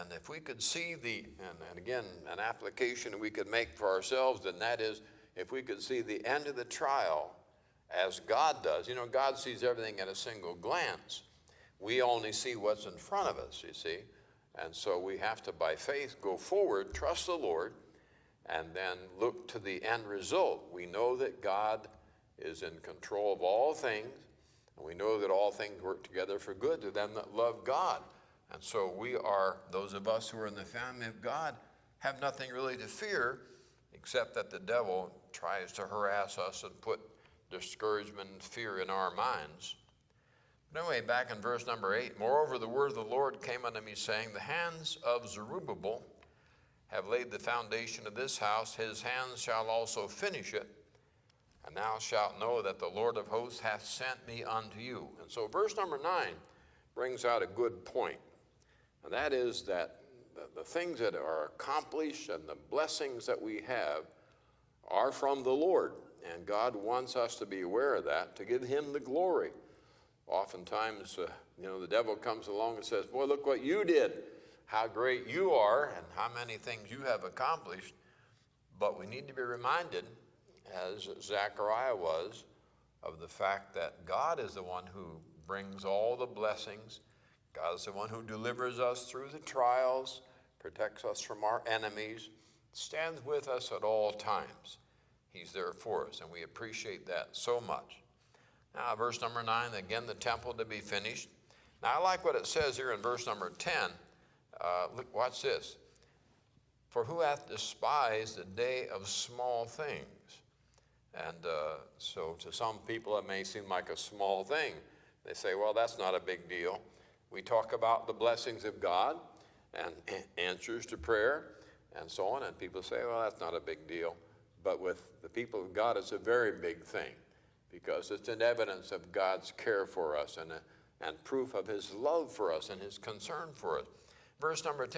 And if we could see and again, an application we could make for ourselves, and that is, if we could see the end of the trial as God does. You know, God sees everything at a single glance. We only see what's in front of us, you see. And so we have to, by faith, go forward, trust the Lord, and then look to the end result. We know that God is in control of all things, and we know that all things work together for good to them that love God. And so we are, those of us who are in the family of God, have nothing really to fear, except that the devil tries to harass us and put discouragement and fear in our minds. But anyway, back in verse number 8, moreover, the word of the Lord came unto me, saying, the hands of Zerubbabel have laid the foundation of this house, his hands shall also finish it, and thou shalt know that the Lord of hosts hath sent me unto you. And so verse number 9 brings out a good point, and that is that the things that are accomplished and the blessings that we have are from the Lord, and God wants us to be aware of that, to give him the glory. Oftentimes, the devil comes along and says, boy, look what you did, how great you are, and how many things you have accomplished. But we need to be reminded, as Zechariah was, of the fact that God is the one who brings all the blessings. God is the one who delivers us through the trials, protects us from our enemies, stands with us at all times. He's there for us, and we appreciate that so much. Now, verse number 9, again, the temple to be finished. Now, I like what it says here in verse number 10. Look, watch this. For who hath despised the day of small things? And so to some people it may seem like a small thing. They say, well, that's not a big deal. We talk about the blessings of God and answers to prayer and so on, and people say, well, that's not a big deal. But with the people of God, it's a very big thing, because it's an evidence of God's care for us and proof of his love for us and his concern for us. Verse number 10.